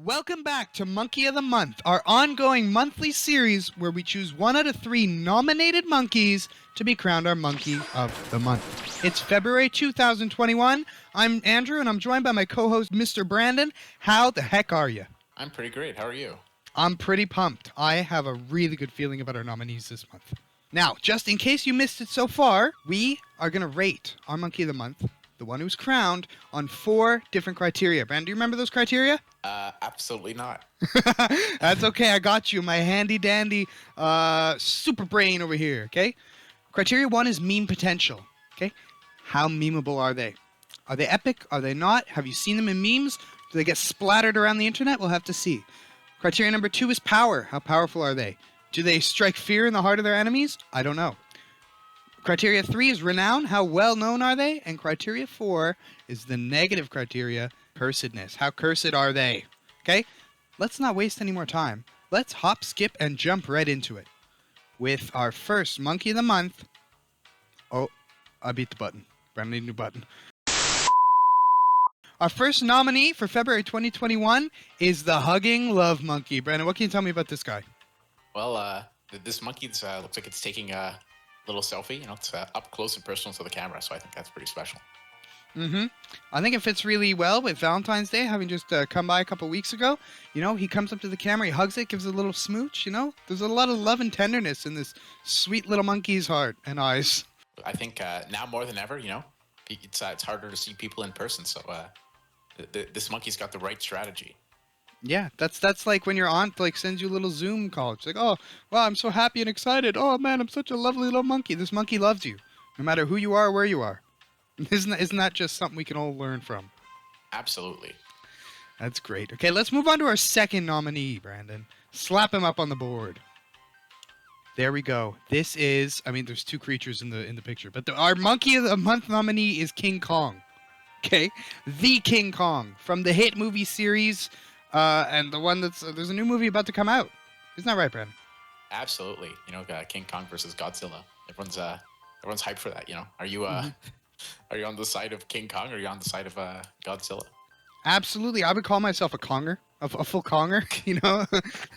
Welcome back to Monkey of the Month, our ongoing monthly series where we choose 1 out of 3 nominated monkeys to be crowned our Monkey of the Month. It's February 2021. I'm Andrew, and I'm joined by my co-host, Mr. Brandon. How the heck are you? I'm pretty great. How are you? I'm pretty pumped. I have a really good feeling about our nominees this month. Now, just in case you missed it so far, we are going to rate our Monkey of the Month, the one who's crowned, on 4 different criteria. Brandon, do you remember those criteria? Absolutely not. That's okay. I got you. My handy-dandy super brain over here, okay? Criteria 1 is meme potential, okay? How memeable are they? Are they epic? Are they not? Have you seen them in memes? Do they get splattered around the internet? We'll have to see. Criteria number 2 is power. How powerful are they? Do they strike fear in the heart of their enemies? I don't know. Criteria 3 is renown. How well known are they? And criteria 4 is the negative criteria, cursedness. How cursed are they? Okay? Let's not waste any more time. Let's hop, skip, and jump right into it. With our first Monkey of the Month. Oh, I beat the button. Brandon, need a new button. Our first nominee for February 2021 is the Hugging Love Monkey. Brandon, what can you tell me about this guy? Well, this monkey looks like it's taking a little selfie. You know, it's up close and personal to the camera, so I think that's pretty special. Mm-hmm. I think it fits really well with Valentine's Day, having just come by a couple weeks ago. You know, he comes up to the camera, he hugs it, gives it a little smooch, you know? There's a lot of love and tenderness in this sweet little monkey's heart and eyes. I think now more than ever, you know, it's harder to see people in person, so this monkey's got the right strategy. Yeah, that's like when your aunt sends you a little Zoom call. It's like, oh, wow, I'm so happy and excited. Oh man, I'm such a lovely little monkey. This monkey loves you, no matter who you are or where you are. Isn't that just something we can all learn from? Absolutely. That's great. Okay, let's move on to our second nominee, Brandon. Slap him up on the board. There we go. This is, I mean, there's 2 creatures in the picture, but our Monkey of the Month nominee is King Kong. Okay, the King Kong from the hit movie series. And the one there's a new movie about to come out. Isn't that right, Brandon? Absolutely. You know, King Kong versus Godzilla. Everyone's hyped for that. You know, are you are you on the side of King Kong or are you on the side of Godzilla? Absolutely. I would call myself a Konger, a full Konger. You know,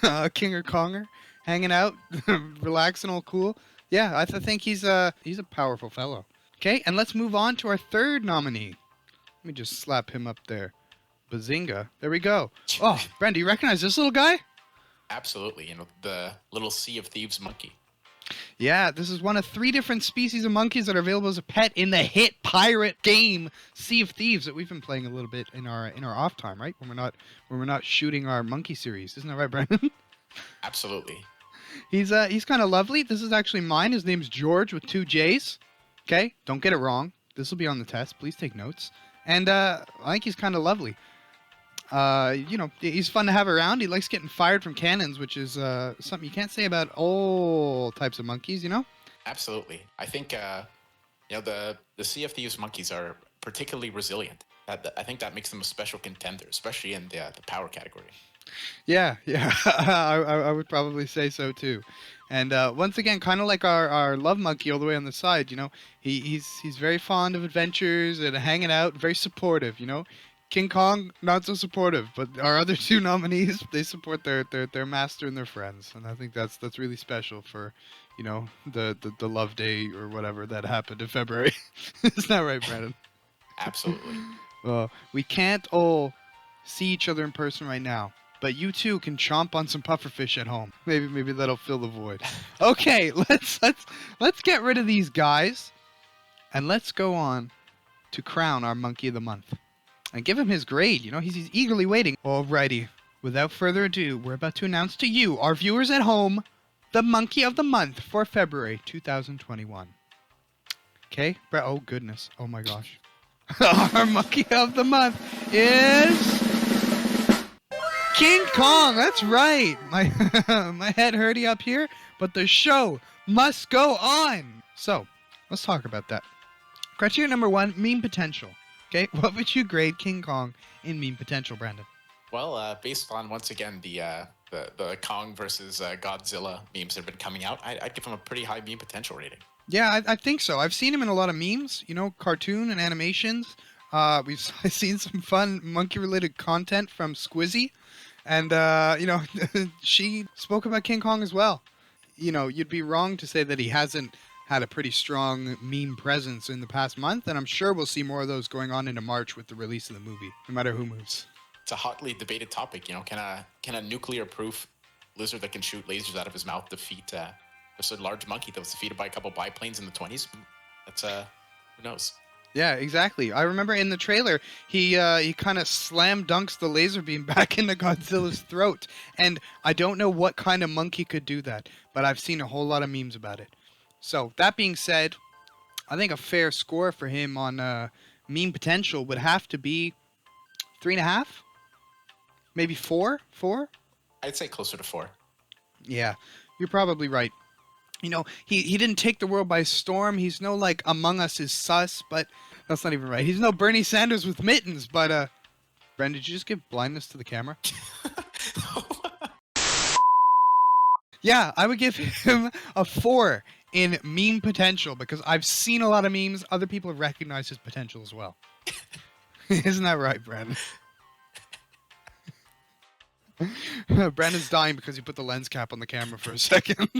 a King or Konger, hanging out, relaxing, all cool. Yeah, I think he's a powerful fellow. Okay, and let's move on to our third nominee. Let me just slap him up there. Bazinga. There we go. Oh, Brent, do you recognize this little guy? Absolutely. You know, the little Sea of Thieves monkey. Yeah, this is one of 3 different species of monkeys that are available as a pet in the hit pirate game Sea of Thieves that we've been playing a little bit in our off time, right? When we're not shooting our monkey series. Isn't that right, Brandon? Absolutely. He's kind of lovely. This is actually mine. His name's George with 2 J's. Okay? Don't get it wrong. This will be on the test. Please take notes. And I think he's kind of lovely. You know, he's fun to have around. He likes getting fired from cannons, which is something you can't say about all types of monkeys, you know? Absolutely. I think, you know, the Sea of Thieves monkeys are particularly resilient. I think that makes them a special contender, especially in the power category. Yeah. I would probably say so, too. And once again, kind of like our love monkey all the way on the side, you know, he's very fond of adventures and hanging out, very supportive, you know? King Kong, not so supportive, but our other 2 nominees, they support their master and their friends, and I think that's really special for, you know, the love day or whatever that happened in February. Isn't that right, Brandon? Absolutely. Well, we can't all see each other in person right now, but you too can chomp on some pufferfish at home. Maybe that'll fill the void. Okay, let's get rid of these guys, and let's go on to crown our Monkey of the Month. And give him his grade, you know, he's eagerly waiting. Alrighty, without further ado, we're about to announce to you, our viewers at home, the Monkey of the Month for February 2021. Okay, oh goodness, oh my gosh. Our Monkey of the Month is King Kong, that's right. My head hurty up here, but the show must go on. So, let's talk about that. Criteria number 1, meme potential. Okay, what would you grade King Kong in meme potential, Brandon? Well, based on, once again, the Kong versus Godzilla memes that have been coming out, I'd give him a pretty high meme potential rating. Yeah, I think so. I've seen him in a lot of memes, you know, cartoon and animations. We've seen some fun monkey-related content from Squizzy. And she spoke about King Kong as well. You'd be wrong to say that he hasn't had a pretty strong meme presence in the past month, and I'm sure we'll see more of those going on into March with the release of the movie, no matter who moves. It's a hotly debated topic. Can a nuclear-proof lizard that can shoot lasers out of his mouth defeat just a large monkey that was defeated by a couple biplanes in the 20s? That's who knows? Yeah, exactly. I remember in the trailer, he kind of slam dunks the laser beam back into Godzilla's throat, and I don't know what kind of monkey could do that, but I've seen a whole lot of memes about it. So that being said, I think a fair score for him on meme potential would have to be 3.5, maybe 4. 4. I'd say closer to 4. Yeah, you're probably right. He didn't take the world by storm. He's no like Among Us is sus, but that's not even right. He's no Bernie Sanders with mittens, but Brendan, did you just give blindness to the camera? Yeah, I would give him a 4 in meme potential because I've seen a lot of memes. Other people have recognized his potential as well. Isn't that right, Brandon? Brandon's dying because he put the lens cap on the camera for a second.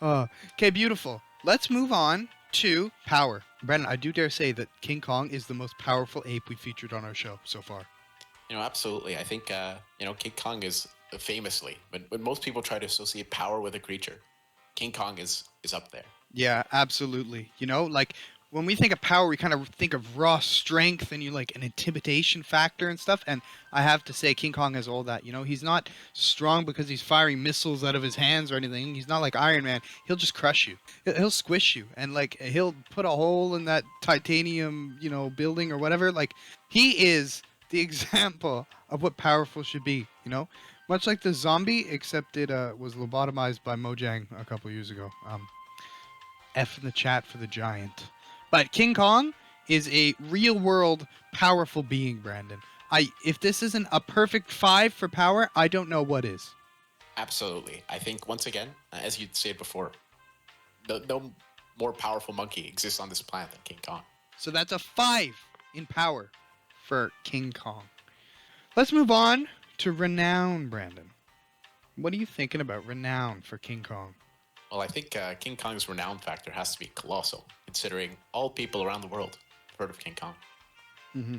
Okay, beautiful. Let's move on to power. Brandon, I do dare say that King Kong is the most powerful ape we featured on our show so far. Absolutely. I think, King Kong is famously, when most people try to associate power with a creature, King Kong is up there. Yeah, absolutely. Like when we think of power, we kind of think of raw strength and like an intimidation factor and stuff. And I have to say, King Kong has all that. He's not strong because he's firing missiles out of his hands or anything. He's not like Iron Man. He'll just crush you. He'll squish you, and like he'll put a hole in that titanium, building or whatever. Like he is the example of what powerful should be. Much like the zombie, except it was lobotomized by Mojang a couple years ago. F in the chat for the giant. But King Kong is a real-world, powerful being, Brandon. If this isn't a perfect 5 for power, I don't know what is. Absolutely. I think, once again, as you said before, no more powerful monkey exists on this planet than King Kong. So that's a 5 in power for King Kong. Let's move on to renown, Brandon. What are you thinking about renown for King Kong? Well, I think King Kong's renown factor has to be colossal, considering all people around the world have heard of King Kong. Mm-hmm.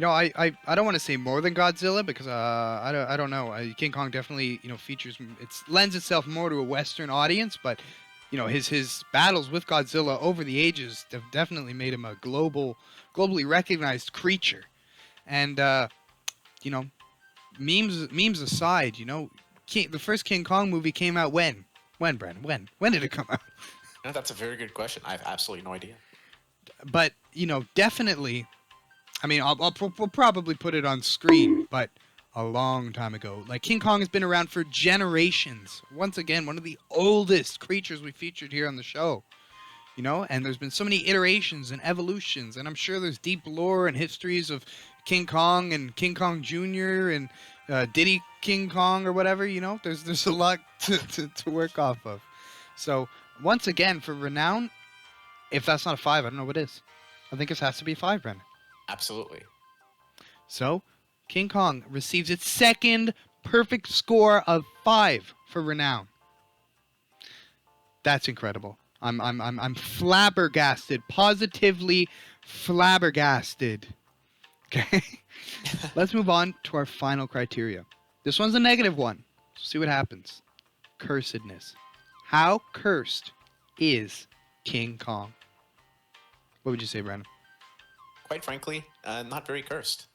I don't want to say more than Godzilla because I don't know. King Kong definitely features it lends itself more to a Western audience, but his battles with Godzilla over the ages have definitely made him a globally recognized creature. And memes aside, the first King Kong movie came out when? When, Brandon? When did it come out? That's a very good question. I have absolutely no idea. But, definitely, I mean, we'll probably put it on screen, but a long time ago. Like, King Kong has been around for generations. Once again, one of the oldest creatures we featured here on the show. And there's been so many iterations and evolutions, and I'm sure there's deep lore and histories of King Kong and King Kong Jr. and Diddy King Kong or whatever. There's a lot to work off of. So once again, for renown, if that's not a 5, I don't know what is. I think it has to be a 5, Brendan. Absolutely. So King Kong receives its second perfect score of 5 for renown. That's incredible. I'm flabbergasted, positively flabbergasted. Okay, let's move on to our final criteria. This one's a negative one. See what happens. Cursedness. How cursed is King Kong? What would you say, Brandon? Quite frankly, not very cursed.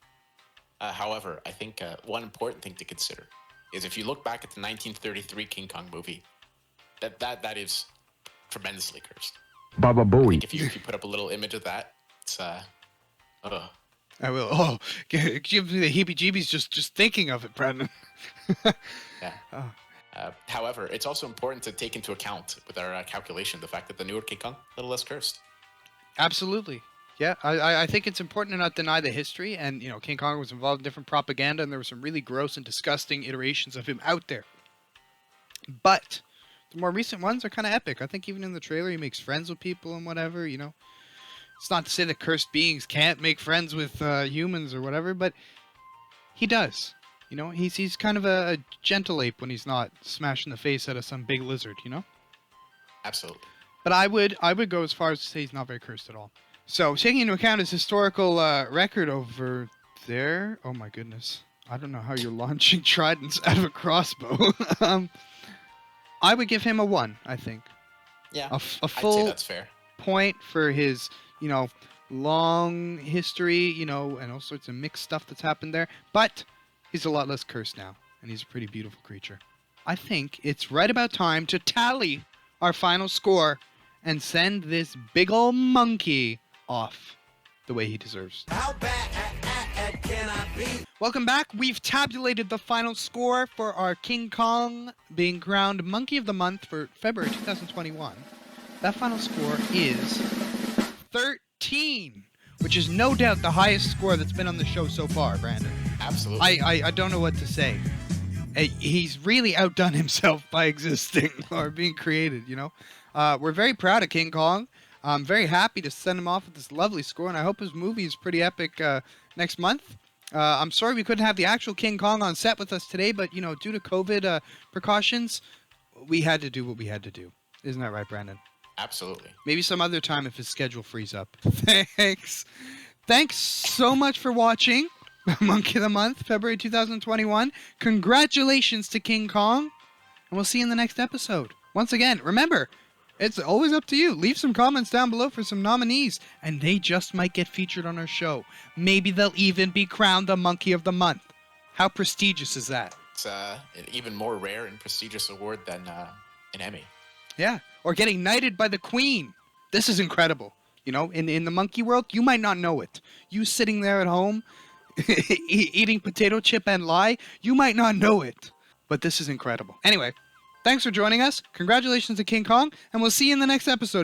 However, I think one important thing to consider is if you look back at the 1933 King Kong movie, that is tremendously cursed. Baba Booey. If you put up a little image of that, it's I will. Oh, it gives me the heebie-jeebies just thinking of it, Brandon. Yeah. However, it's also important to take into account with our calculation the fact that the newer King Kong a little less cursed. Absolutely. Yeah, I think it's important to not deny the history. And, King Kong was involved in different propaganda, and there were some really gross and disgusting iterations of him out there. But the more recent ones are kind of epic. I think even in the trailer, he makes friends with people and whatever, It's not to say that cursed beings can't make friends with humans or whatever, but he does. You know, he's kind of a gentle ape when he's not smashing the face out of some big lizard, you know? Absolutely. But I would go as far as to say he's not very cursed at all. So, taking into account his historical record over there, oh my goodness. I don't know how you're launching tridents out of a crossbow. I would give him a 1, I think. Yeah, A I'd say full that's fair. point for his, you know, long history, you know, and all sorts of mixed stuff that's happened there. But he's a lot less cursed now, and he's a pretty beautiful creature. I think it's right about time to tally our final score and send this big ol' monkey off the way he deserves. How bad can I be? Welcome back. We've tabulated the final score for our King Kong being crowned Monkey of the Month for February 2021. That final score is 13, which is no doubt the highest score that's been on the show so far, Brandon. Absolutely. I don't know what to say. He's really outdone himself by existing or being created, you know? We're very proud of King Kong. I'm very happy to send him off with this lovely score, and I hope his movie is pretty epic next month. I'm sorry we couldn't have the actual King Kong on set with us today, but, you know, due to COVID precautions, we had to do what we had to do. Isn't that right, Brandon? Absolutely. Maybe some other time if his schedule frees up. Thanks. Thanks so much for watching Monkey of the Month, February 2021. Congratulations to King Kong, and we'll see you in the next episode. Once again, remember, it's always up to you. Leave some comments down below for some nominees, and they just might get featured on our show. Maybe they'll even be crowned the Monkey of the Month. How prestigious is that? It's an even more rare and prestigious award than an Emmy. Yeah, or getting knighted by the Queen. This is incredible. You know, in the monkey world, you might not know it. You sitting there at home, eating potato chip and lie, you might not know it. But this is incredible. Anyway, thanks for joining us. Congratulations to King Kong, and we'll see you in the next episode.